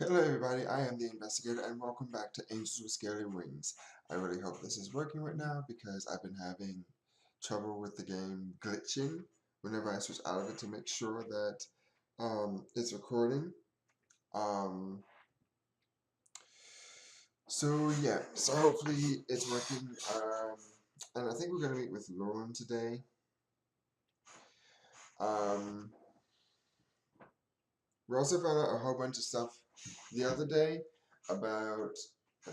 Hello everybody, I am the investigator and welcome back to Angels with Scaly Wings. I really hope this is working right now because I've been having trouble with the game glitching whenever I switch out of it to make sure that it's recording. So yeah, so hopefully it's working. And I think we're going to meet with LOREM today. We also found out a whole bunch of stuff the other day about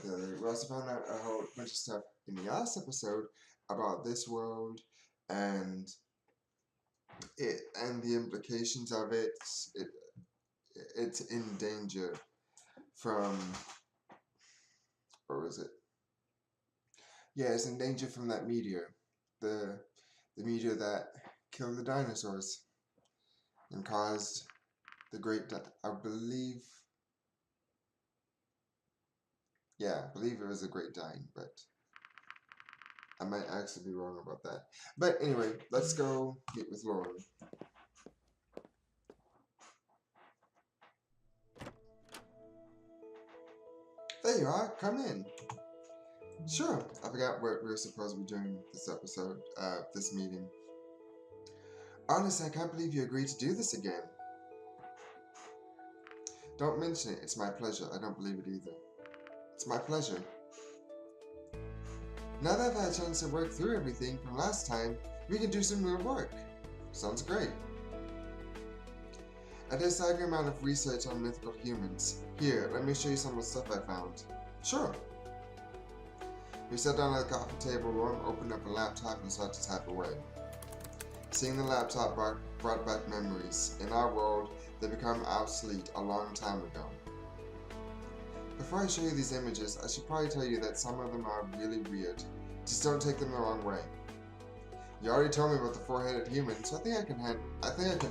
we also found out a whole bunch of stuff in the last episode about this world and the implications of it. It's in danger from, or is it? Yeah, it's in danger from that meteor, the meteor that killed the dinosaurs and caused the great. I believe. Yeah, I believe it was a great dying, but I might actually be wrong about that. But anyway, let's go meet with LOREM. There you are, come in. Sure, I forgot what we were supposed to be doing this episode, this meeting. Honestly, I can't believe you agreed to do this again. Don't mention it, it's my pleasure. I don't believe it either. It's my pleasure. Now that I've had a chance to work through everything from last time, we can do some real work. Sounds great. I did a staggering amount of research on mythical humans. Here, let me show you some of the stuff I found. Sure. We sat down at the coffee table. LOREM opened up a laptop and started to type away. Seeing the laptop brought back memories. In our world, they become obsolete a long time ago. Before I show you these images, I should probably tell you that some of them are really weird. Just don't take them the wrong way. You already told me about the four-headed human, so I think I can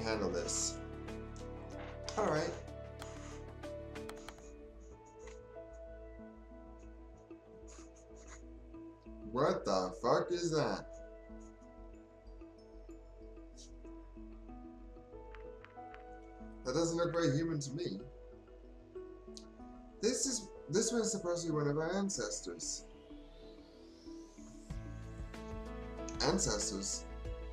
handle this. Alright. What the fuck is that? That doesn't look very human to me. This was supposed to be one of our ancestors. Ancestors?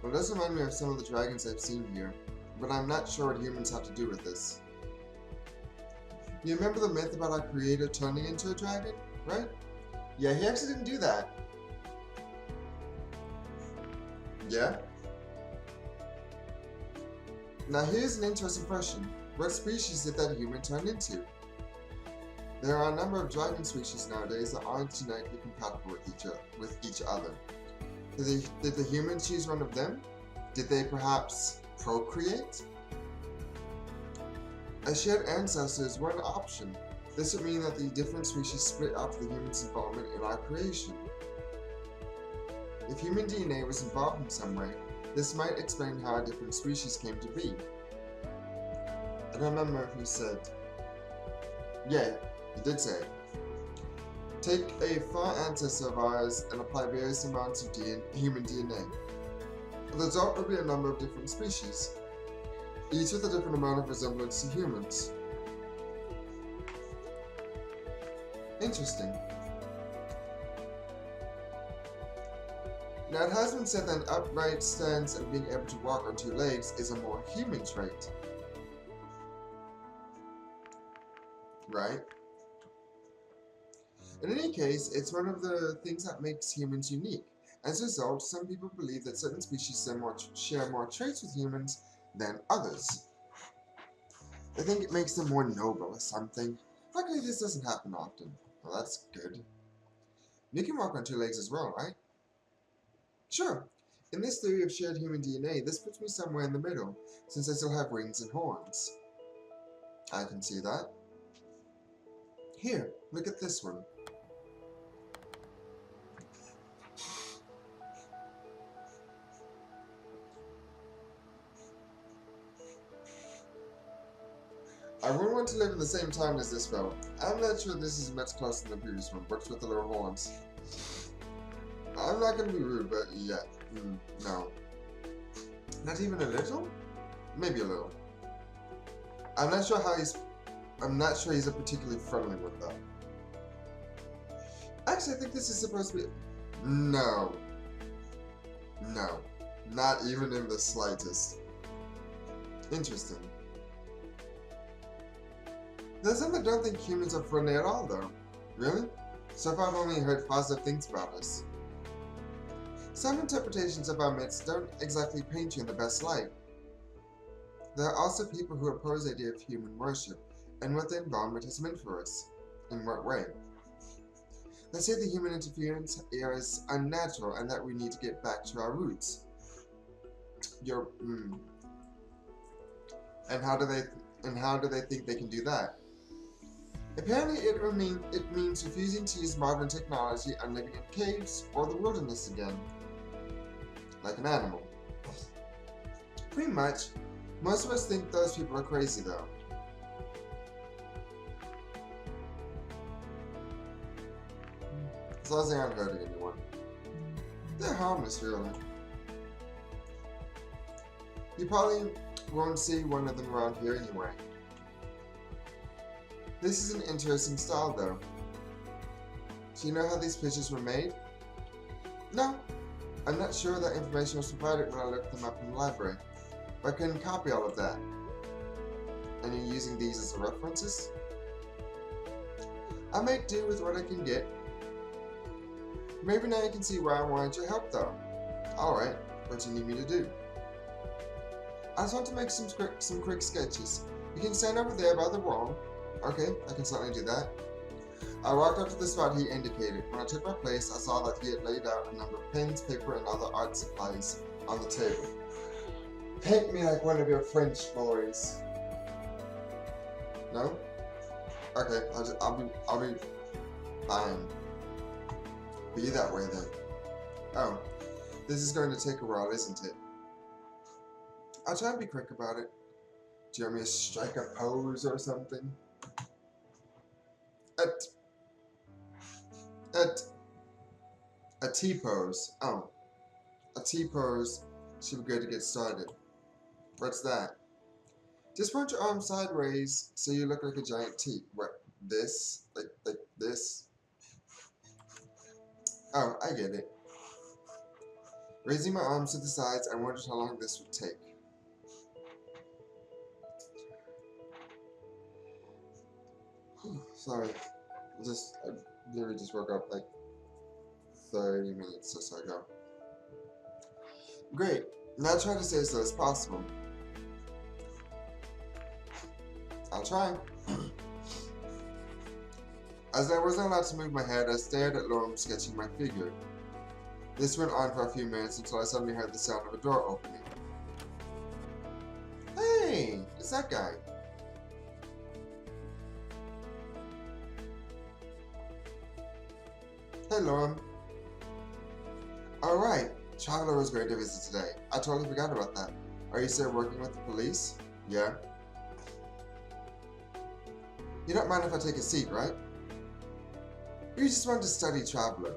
Well, it does remind me of some of the dragons I've seen here, but I'm not sure what humans have to do with this. You remember the myth about our creator turning into a dragon, right? Yeah, he actually didn't do that. Yeah? Now here's an interesting question. What species did that human turn into? There are a number of dragon species nowadays that aren't genetically compatible with each other. Did the humans choose one of them? Did they perhaps procreate? A shared ancestor is one option. This would mean that the different species split up the human's involvement in our creation. If human DNA was involved in some way, this might explain how our different species came to be. I don't remember if he said. Yeah, he did say it. Take a far ancestor of ours and apply various amounts of human DNA. The result will be a number of different species, each with a different amount of resemblance to humans. Interesting. Now, it has been said that an upright stance and being able to walk on two legs is a more human trait. Right? In any case, it's one of the things that makes humans unique. As a result, some people believe that certain species share more traits with humans than others. They think it makes them more noble or something. Luckily, this doesn't happen often. Well, that's good. You can walk on two legs as well, right? Sure. In this theory of shared human DNA, this puts me somewhere in the middle, since I still have wings and horns. I can see that. Here, look at this one. I wouldn't want to live in the same time as this fellow. I'm not sure this is much closer than the previous one, but with the little horns. I'm not gonna be rude, but yeah, no. Not even a little? Maybe a little. I'm not sure how he's I'm not sure he's a particularly friendly with them. Actually, I think this is supposed to be... No. No. Not even in the slightest. Interesting. There's some that don't think humans are friendly at all, though. Really? So far I've only heard positive things about us. Some interpretations of our myths don't exactly paint you in the best light. There are also people who oppose the idea of human worship and what the environment has meant for us. In what way? They say the human interference is unnatural and that we need to get back to our roots. And how do they think they can do that? Apparently it means refusing to use modern technology and living in caves or the wilderness again. Like an animal. Pretty much. Most of us think those people are crazy though. As long as they aren't hurting anyone. They're harmless, really. You probably won't see one of them around here anyway. This is an interesting style though. Do you know how these pictures were made? No. I'm not sure that information was provided when I looked them up in the library. But I couldn't copy all of that. And you're using these as references? I make do with what I can get. Maybe now you can see why I wanted your help though. Alright, what do you need me to do? I just want to make some quick sketches. You can stand over there by the wall. Okay, I can certainly do that. I walked up to the spot he indicated. When I took my place, I saw that he had laid out a number of pens, paper, and other art supplies on the table. Paint me like one of your French boys. No? Okay, I'll be fine. Be that way then. Oh, this is going to take a while, isn't it? I'll try and be quick about it. Do you want me to strike a pose or something? A T-pose. Oh. A T-pose should be good to get started. What's that? Just point your arms sideways so you look like a giant T. What? This? Like this? Oh, I get it. Raising my arms to the sides, I wondered how long this would take. Sorry. I literally just woke up like 30 minutes or so ago. Great. Now try to stay as slow as possible. I'll try. As I wasn't allowed to move my head, I stared at LOREM sketching my figure. This went on for a few minutes until I suddenly heard the sound of a door opening. Hey! It's that guy. Hey, LOREM. Alright, Traveler was great to visit today. I totally forgot about that. Are you still working with the police? Yeah. You don't mind if I take a seat, right? You just want to study Traveler.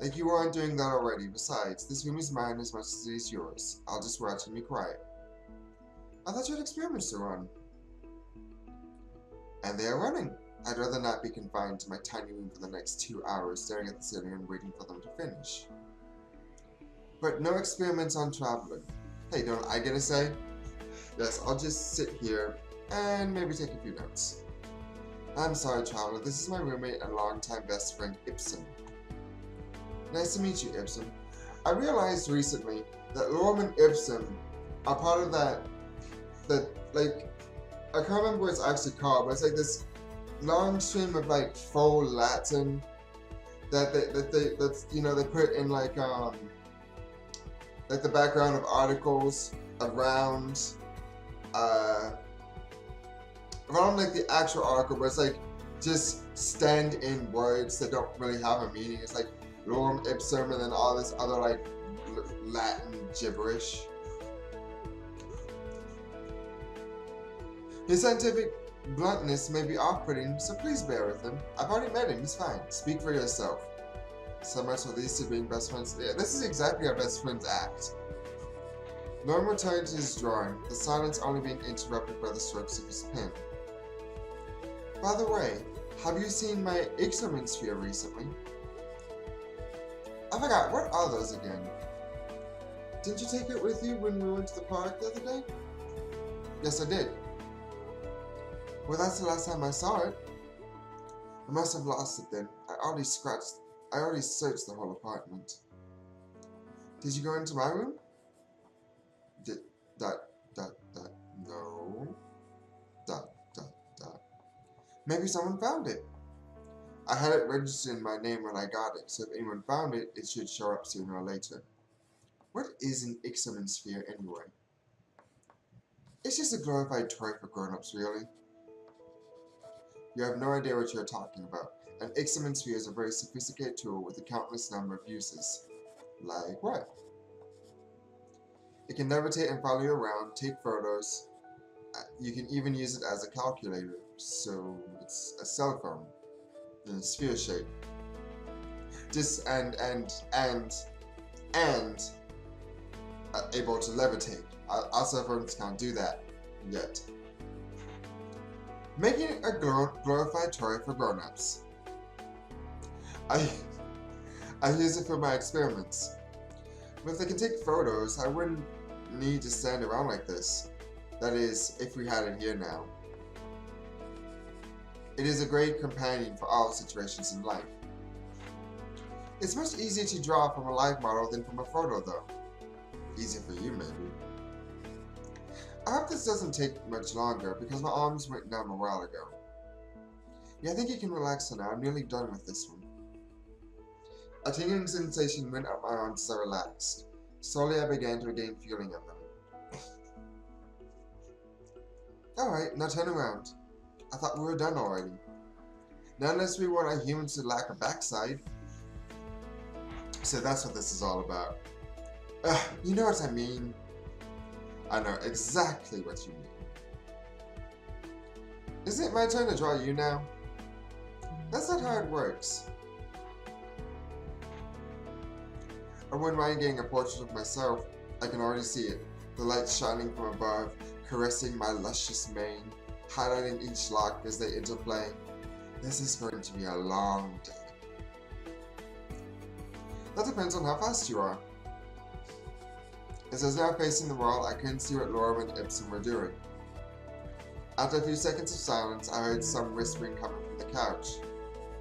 Like you aren't doing that already. Besides, this room is mine as much as it is yours. I'll just watch and be quiet. I thought you had experiments to run. And they are running. I'd rather not be confined to my tiny room for the next 2 hours staring at the ceiling and waiting for them to finish. But no experiments on Traveler. Hey, don't I get a say? Yes, I'll just sit here and maybe take a few notes. I'm sorry, Traveler. This is my roommate and longtime best friend, IPSUM. Nice to meet you, IPSUM. I realized recently that LOREM and IPSUM are part of that, like, I can't remember what it's actually called, but it's like this long stream of like faux Latin that they put in like the background of articles around like the actual article, but it's like just stand-in words that don't really have a meaning. It's like LOREM, IPSUM, and then all this other like Latin gibberish. His scientific bluntness may be off-putting, so please bear with him. I've already met him, he's fine. Speak for yourself. So much for these two being best friends. Yeah, this is exactly how best friends act. Lorem returned to his drawing, the silence only being interrupted by the strokes of his pen. By the way, have you seen my IPSUM sphere recently? I forgot, what are those again? Didn't you take it with you when we went to the park the other day? Yes, I did. Well, that's the last time I saw it. I must have lost it then. I already searched the whole apartment. Did you go into my room? No. Maybe someone found it. I had it registered in my name when I got it, so if anyone found it, it should show up sooner or later. What is an IPSUM sphere anyway? It's just a glorified toy for grown-ups, really. You have no idea what you're talking about. An IPSUM sphere is a very sophisticated tool with a countless number of uses. Like what? It can levitate and follow you around, take photos. You can even use it as a calculator, so it's a cell phone in a sphere shape. Just and able to levitate. Our cell phones can't do that yet. Making it a glorified toy for grown-ups. I use it for my experiments. But if they can take photos, I wouldn't need to stand around like this. That is, if we had it here now. It is a great companion for all situations in life. It's much easier to draw from a live model than from a photo though. Easier for you maybe. I hope this doesn't take much longer because my arms went numb a while ago. Yeah, I think you can relax for now. I'm nearly done with this one. A tingling sensation went up my arms as I relaxed. Slowly I began to regain feeling of them. Alright, now turn around. I thought we were done already. Not unless we want our humans to lack a backside. So that's what this is all about. You know what I mean? I know exactly what you mean. Isn't it my turn to draw you now? That's not how it works. I wouldn't mind getting a portrait of myself. I can already see it. The light shining from above, caressing my luscious mane, highlighting each lock as they interplay. This is going to be a long day. That depends on how fast you are. As I was now facing the wall, I couldn't see what LOREM and IPSUM were doing. After a few seconds of silence, I heard some whispering coming from the couch.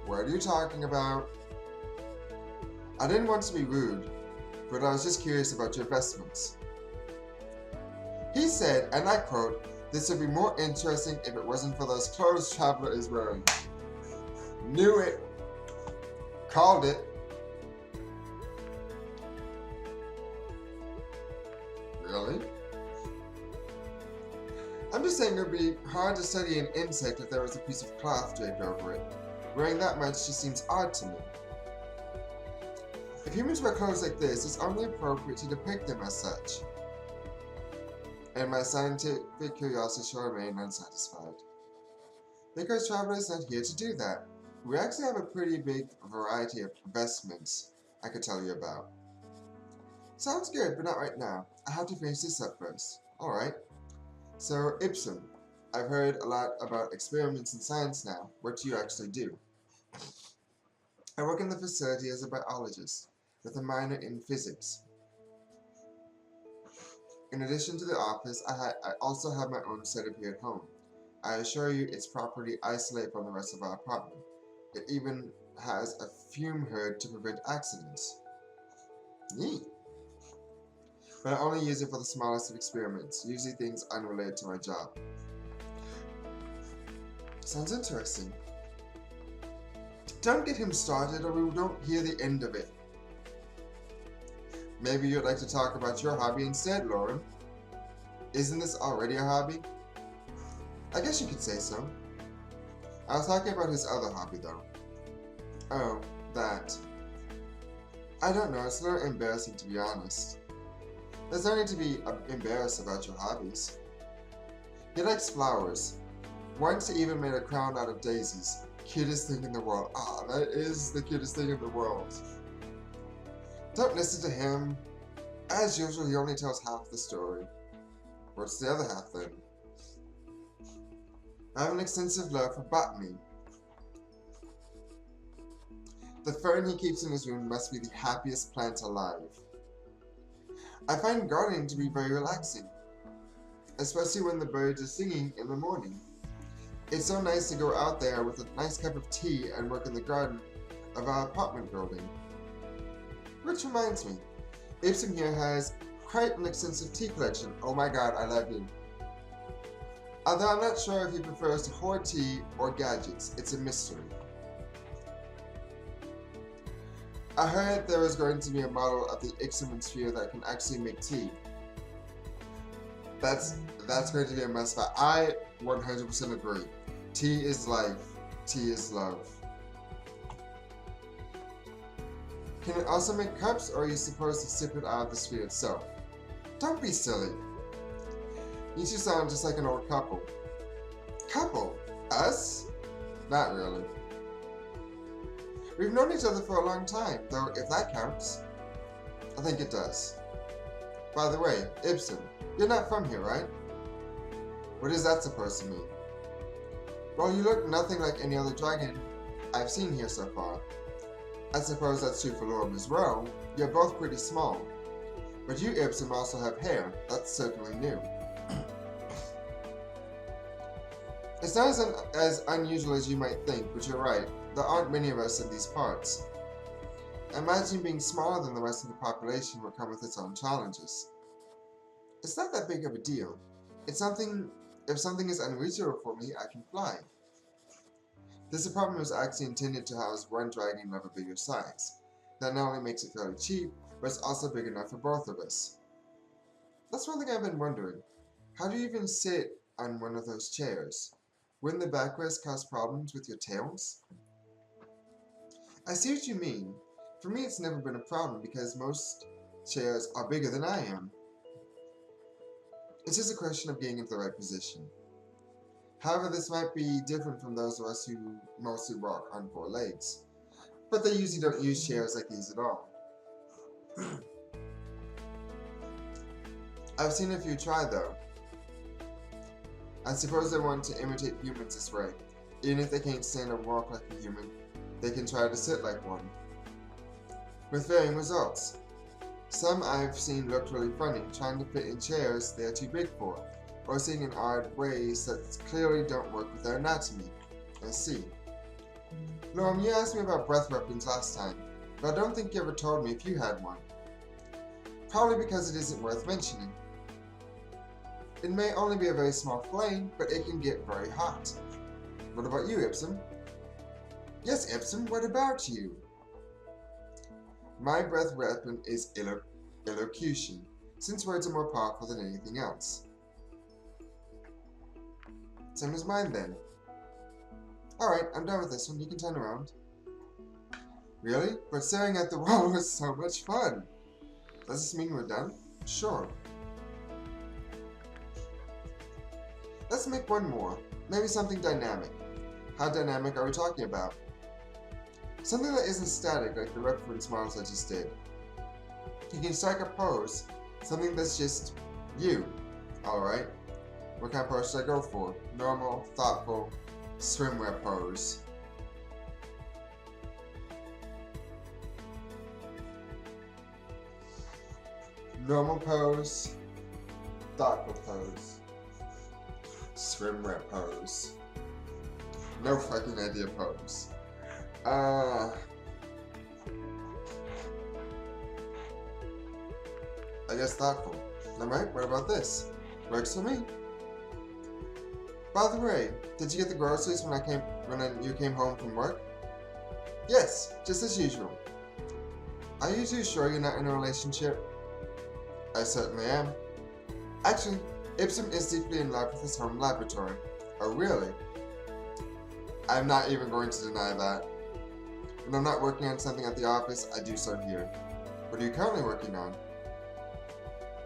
What are you talking about? I didn't want to be rude, but I was just curious about your vestments. He said, and I quote, "This would be more interesting if it wasn't for those clothes Traveler is wearing." Knew it. Called it. Really? I'm just saying it would be hard to study an insect if there was a piece of cloth draped over it. Wearing that much just seems odd to me. If humans wear clothes like this, it's only appropriate to depict them as such. And my scientific curiosity shall remain unsatisfied. Because Traveler is not here to do that. We actually have a pretty big variety of vestments I could tell you about. Sounds good, but not right now. I have to finish this up first. Alright. So, IPSUM. I've heard a lot about experiments in science now. What do you actually do? I work in the facility as a biologist, with a minor in physics. In addition to the office, I also have my own setup here at home. I assure you it's properly isolated from the rest of our apartment. It even has a fume hood to prevent accidents. Neat. But I only use it for the smallest of experiments, usually things unrelated to my job. Sounds interesting. Don't get him started or we don't hear the end of it. Maybe you'd like to talk about your hobby instead, LOREM. Isn't this already a hobby? I guess you could say so. I was talking about his other hobby though. Oh, that. I don't know, it's a little embarrassing to be honest. There's no need to be embarrassed about your hobbies. He likes flowers. Once he even made a crown out of daisies. Cutest thing in the world. Ah, that is the cutest thing in the world. Don't listen to him. As usual, he only tells half the story. What's the other half then? I have an extensive love for botany. The fern he keeps in his room must be the happiest plant alive. I find gardening to be very relaxing, especially when the birds are singing in the morning. It's so nice to go out there with a nice cup of tea and work in the garden of our apartment building. Which reminds me, IPSUM here has quite an extensive tea collection. Oh my god, I love you. Although I'm not sure if he prefers to hoard tea or gadgets, it's a mystery. I heard there was going to be a model of the IPSUM sphere that can actually make tea. That's going to be a must, but I 100% agree. Tea is life. Tea is love. Can it also make cups, or are you supposed to sip it out of the sphere itself? Don't be silly. You two sound just like an old couple. Couple? Us? Not really. We've known each other for a long time, though if that counts. I think it does. By the way, IPSUM, you're not from here, right? What is that supposed to mean? Well, you look nothing like any other dragon I've seen here so far. I suppose that's true for LOREM as well. You're both pretty small. But you, IPSUM, also have hair. That's certainly new. It's not as unusual as you might think, but you're right. There aren't many of us in these parts. Imagine being smaller than the rest of the population will come with its own challenges. It's not that big of a deal. If something is unreachable for me, I can fly. This apartment was actually intended to house one dragon of a bigger size. That not only makes it fairly cheap, but it's also big enough for both of us. That's one thing I've been wondering. How do you even sit on one of those chairs? Wouldn't the backrest cause problems with your tails? I see what you mean. For me, it's never been a problem because most chairs are bigger than I am. It's just a question of getting into the right position. However, this might be different from those of us who mostly walk on 4 legs. But they usually don't use chairs like these at all. I've seen a few try though. I suppose they want to imitate humans this way. Even if they can't stand or walk like a human, they can try to sit like one. With varying results. Some I've seen looked really funny, trying to fit in chairs they are too big for, or sitting in odd ways that clearly don't work with their anatomy. I see. LOREM, you asked me about breath weapons last time, but I don't think you ever told me if you had one. Probably because it isn't worth mentioning. It may only be a very small flame, but it can get very hot. What about you, IPSUM? Yes, IPSUM, what about you? My breath weapon is elocution, since words are more powerful than anything else. Same as mine then. Alright, I'm done with this one, you can turn around. Really? But staring at the wall was so much fun! Does this mean we're done? Sure. Let's make one more. Maybe something dynamic. How dynamic are we talking about? Something that isn't static like the reference models I just did. You can strike a pose. Something that's just you. Alright. What kind of pose should I go for? Normal, thoughtful, swimwear pose. Normal pose, thoughtful pose, swimwear pose. No fucking idea pose. I guess thoughtful. Alright, what about this? Works for me. By the way, did you get the groceries when you came home from work? Yes, just as usual. Are you two sure you're not in a relationship? I certainly am. Actually, IPSUM is deeply in love with his home laboratory. Oh really? I'm not even going to deny that. When I'm not working on something at the office, I do so here. What are you currently working on?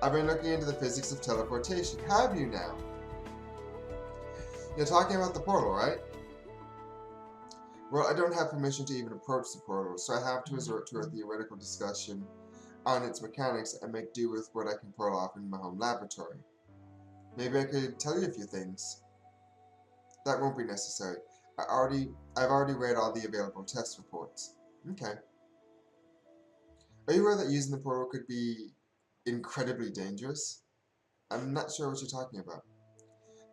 I've been looking into the physics of teleportation. Have you now? You're talking about the portal, right? Well, I don't have permission to even approach the portal, so I have to resort to a theoretical discussion on its mechanics and make do with what I can pull off in my home laboratory. Maybe I could tell you a few things. That won't be necessary. I've already read all the available test reports. Okay. Are you aware that using the portal could be incredibly dangerous? I'm not sure what you're talking about.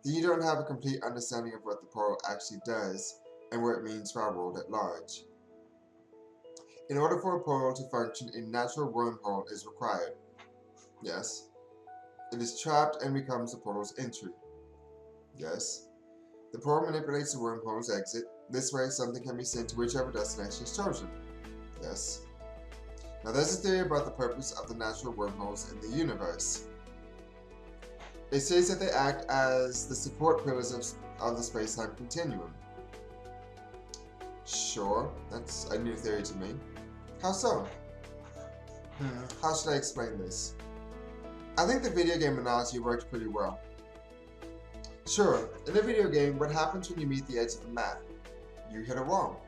Then you don't have a complete understanding of what the portal actually does and what it means for our world at large. In order for a portal to function, a natural wormhole is required. Yes. It is trapped and becomes the portal's entry. Yes. The portal manipulates the wormhole's exit. This way, something can be sent to whichever destination is chosen. Yes. Now, there's a theory about the purpose of the natural wormholes in the universe. It says that they act as the support pillars of the space-time continuum. Sure, that's a new theory to me. How so? How should I explain this? I think the video game analogy worked pretty well. Sure, in a video game, what happens when you meet the edge of the map? You hit a wall.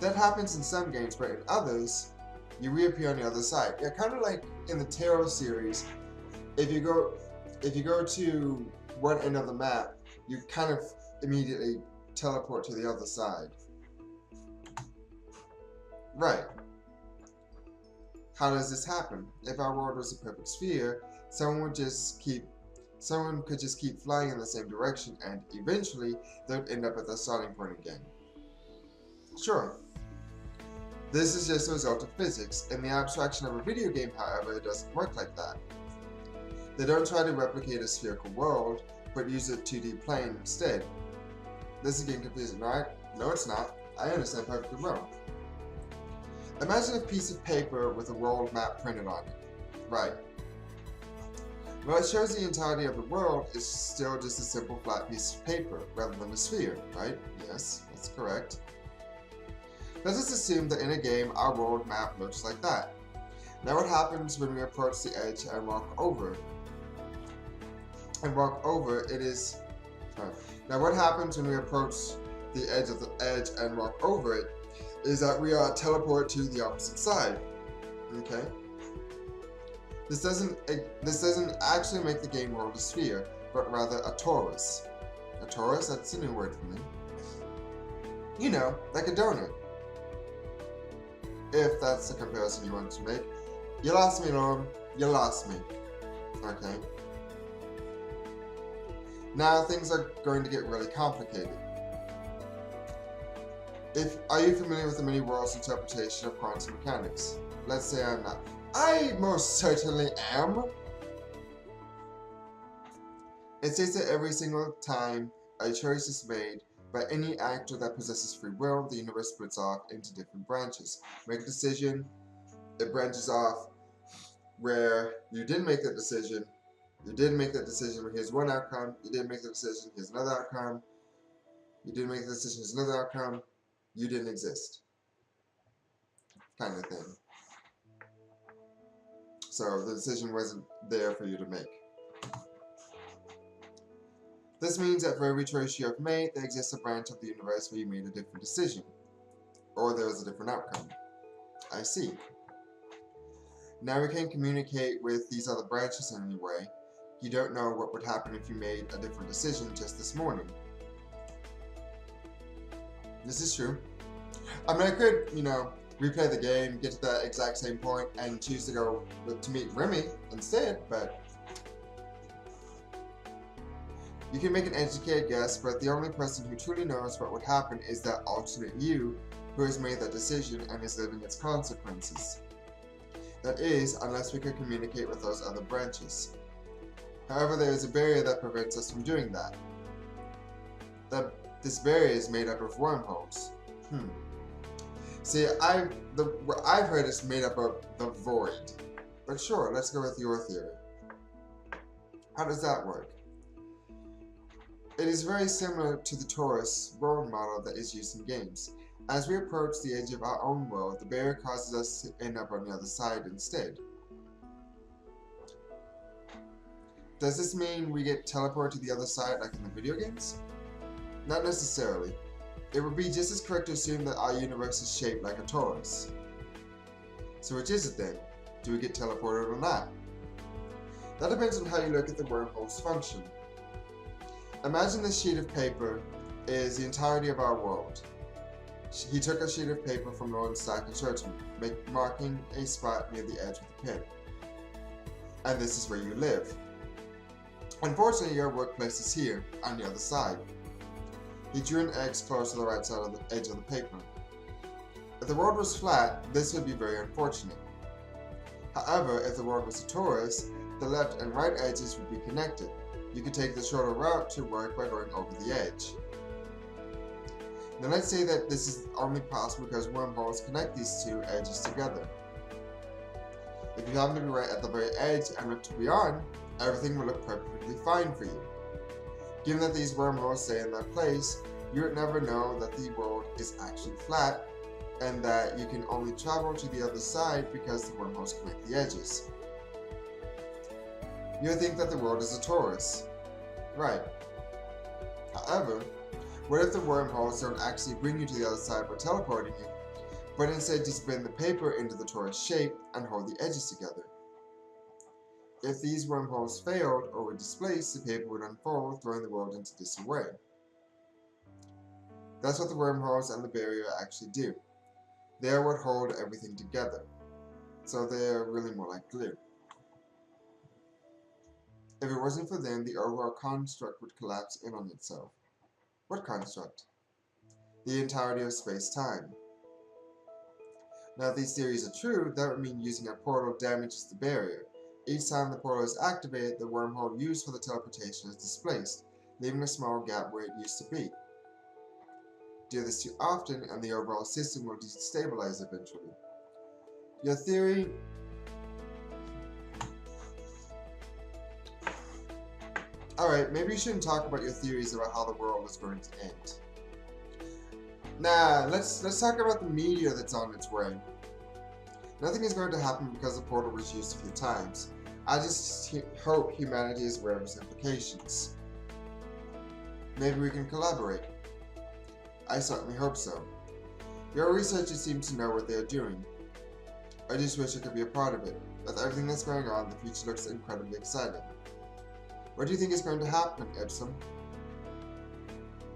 That happens in some games, but in others, you reappear on the other side. Yeah, kind of like in the Tarot series, if you go to one end of the map, you kind of immediately teleport to the other side. Right. How does this happen? If our world was a perfect sphere, someone could just keep flying in the same direction, and eventually they would end up at the starting point again. Sure. This is just a result of physics. In the abstraction of a video game, however, it doesn't work like that. They don't try to replicate a spherical world, but use a 2D plane instead. This is getting confusing, right? No, it's not. I understand perfectly well. Imagine a piece of paper with a world map printed on it. Right. Well, it shows the entirety of the world is still just a simple flat piece of paper, rather than a sphere, right? Yes, that's correct. Let us assume that in a game, our world map looks like that. Now what happens when we approach the edge and walk over? Now what happens when we approach the edge and walk over it is that we are teleported to the opposite side. Okay? This doesn't actually make the game world a sphere, but rather a torus. A torus? That's a new word for me. You know, like a donut. If that's the comparison you want to make. You lost me, Lorem. You lost me. Okay. Now things are going to get really complicated. Are you familiar with the many worlds interpretation of quantum mechanics? Let's say I'm not. I most certainly am. It states that every single time a choice is made by any actor that possesses free will, the universe splits off into different branches. Make a decision, it branches off where you didn't make that decision. You didn't make that decision, here's one outcome. You didn't make the decision, here's another outcome. You didn't make the decision, here's another outcome. You didn't exist. Kind of thing. So the decision wasn't there for you to make. This means that for every choice you have made, there exists a branch of the universe where you made a different decision. Or there was a different outcome. I see. Now we can't communicate with these other branches in any way. You don't know what would happen if you made a different decision just this morning. This is true. I mean, I could, replay the game, get to that exact same point, and choose to go to meet Remy instead, but you can make an educated guess, but the only person who truly knows what would happen is that alternate you who has made that decision and is living its consequences. That is, unless we can communicate with those other branches. However, there is a barrier that prevents us from doing that. This barrier is made up of wormholes. See, what I've heard is made up of the void. But sure, let's go with your theory. How does that work? It is very similar to the torus world model that is used in games. As we approach the edge of our own world, the barrier causes us to end up on the other side instead. Does this mean we get teleported to the other side like in the video games? Not necessarily. It would be just as correct to assume that our universe is shaped like a torus. So which is it then? Do we get teleported or not? That depends on how you look at the wormhole's function. Imagine this sheet of paper is the entirety of our world. He took a sheet of paper from Lorem's stack and showed to me, marking a spot near the edge with a pin. And this is where you live. Unfortunately, your workplace is here, on the other side. He drew an X close to the right side of the edge of the paper. If the world was flat, this would be very unfortunate. However, if the world was a torus, the left and right edges would be connected. You could take the shorter route to work by going over the edge. Now let's say that this is only possible because wormholes connect these two edges together. If you happen to be right at the very edge and look to beyond, everything will look perfectly fine for you. Given that these wormholes stay in that place, you would never know that the world is actually flat and that you can only travel to the other side because the wormholes connect the edges. You would think that the world is a torus. Right. However, what if the wormholes don't actually bring you to the other side by teleporting you, but instead just bend the paper into the torus shape and hold the edges together? If these wormholes failed or were displaced, the paper would unfold, throwing the world into disarray. That's what the wormholes and the barrier actually do. They are what hold everything together. So they're really more like glue. If it wasn't for them, the overall construct would collapse in on itself. What construct? The entirety of space-time. Now, if these theories are true, that would mean using a portal damages the barrier. Each time the portal is activated, the wormhole used for the teleportation is displaced, leaving a small gap where it used to be. Do this too often, and the overall system will destabilize eventually. Your theory... Alright, maybe you shouldn't talk about your theories about how the world is going to end. Nah, let's talk about the meteor that's on its way. Nothing is going to happen because the portal was used a few times. I just hope humanity is aware of its implications. Maybe we can collaborate. I certainly hope so. Your researchers seem to know what they are doing. I just wish I could be a part of it. With everything that's going on, the future looks incredibly exciting. What do you think is going to happen, IPSUM?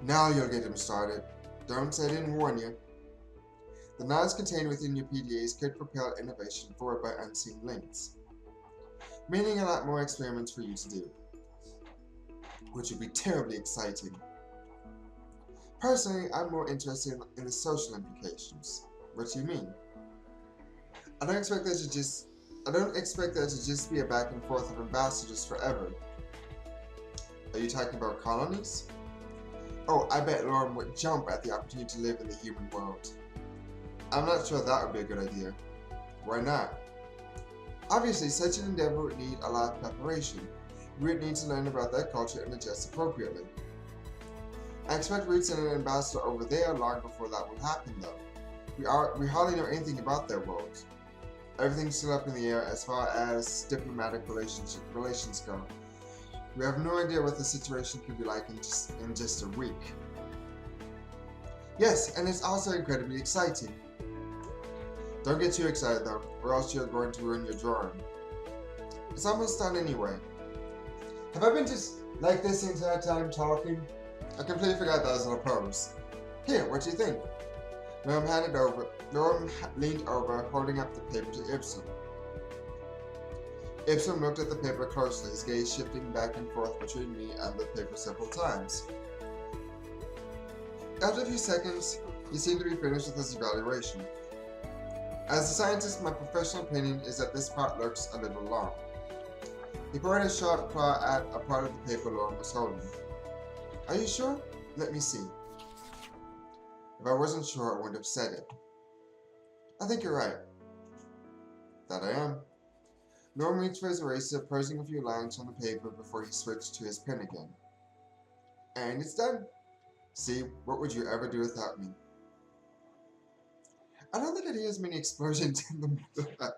Now you'll get him started. Don't say I didn't warn you. The knowledge contained within your PDAs could propel innovation forward by unseen links, meaning a lot more experiments for you to do, which would be terribly exciting. Personally, I'm more interested in the social implications. What do you mean? I don't expect there to just be a back and forth of ambassadors forever. Are you talking about colonies? Oh, I bet Lorem would jump at the opportunity to live in the human world. I'm not sure that would be a good idea. Why not? Obviously, such an endeavor would need a lot of preparation. We would need to learn about their culture and adjust appropriately. I expect we'd send an ambassador over there long before that will happen, though. We hardly know anything about their world. Everything's still up in the air as far as diplomatic relations go. We have no idea what the situation could be like in just a week. Yes, and it's also incredibly exciting. Don't get too excited though, or else you're going to ruin your drawing. It's almost done anyway. Have I been just like this the entire time talking? I completely forgot that I was in a pose. Here, what do you think? Lorem leaned over, holding up the paper to IPSUM. IPSUM looked at the paper closely, his gaze shifting back and forth between me and the paper several times. After a few seconds, he seemed to be finished with his evaluation. As a scientist, my professional opinion is that this part looks a little long. He pointed a sharp claw at a part of the paper Lorem was holding. Are you sure? Let me see. If I wasn't sure, I wouldn't have said it. I think you're right. That I am. Lorem reached for his eraser, posing a few lines on the paper before he switched to his pen again. And it's done. See, what would you ever do without me? I don't think I'd hear as many explosions in the middle of that.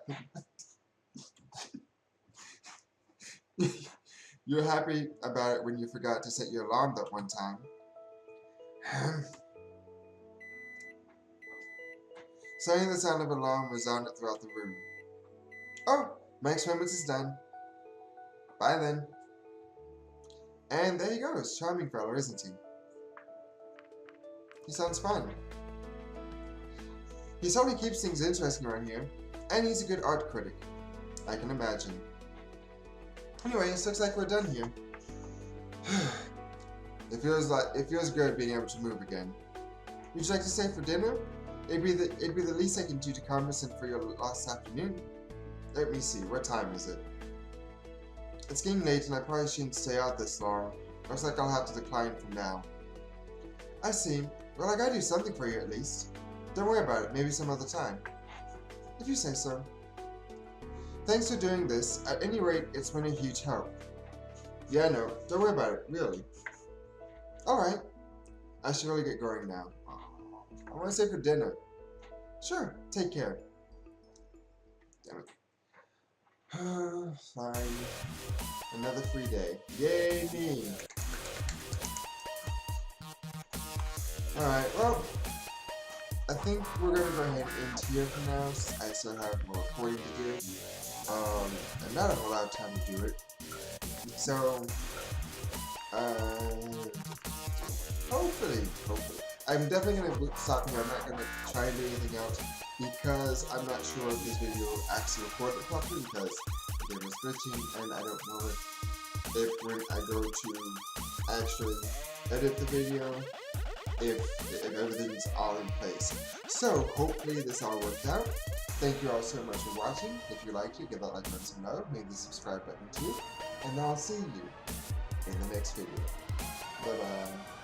You're happy about it when you forgot to set your alarm that one time. Suddenly the sound of an alarm resounded throughout the room. Oh, my experiment is done. Bye then. And there he goes. Charming fellow, isn't he? He sounds fun. He certainly keeps things interesting around here. And he's a good art critic. I can imagine. Anyway, it looks like we're done here. It feels good being able to move again. Would you like to stay for dinner? It'd be the least I can do to compensate for your lost afternoon. Let me see, what time is it? It's getting late and I probably shouldn't stay out this long. Looks like I'll have to decline from now. I see. Well, I gotta do something for you at least. Don't worry about it, maybe some other time. If you say so. Thanks for doing this. At any rate, it's been a huge help. Yeah, no, don't worry about it, really. Alright. I should really get going now. I want to stay for dinner. Sure, take care. Damn it. Fine. Another free day. Yay me! Alright, well, I think we're going to go ahead and end here for now. I still have more recording to do. And not a whole lot of time to do it. So, hopefully. I'm definitely going to stop here. I'm not going to try and do anything else because I'm not sure if this video will actually record it properly because it was glitching and I don't know if when I go to actually edit the video, if everything's all in place. So hopefully this all worked out. Thank you all so much for watching. If you liked it, give that like button some love, maybe the subscribe button too, and I'll see you in the next video. Bye bye.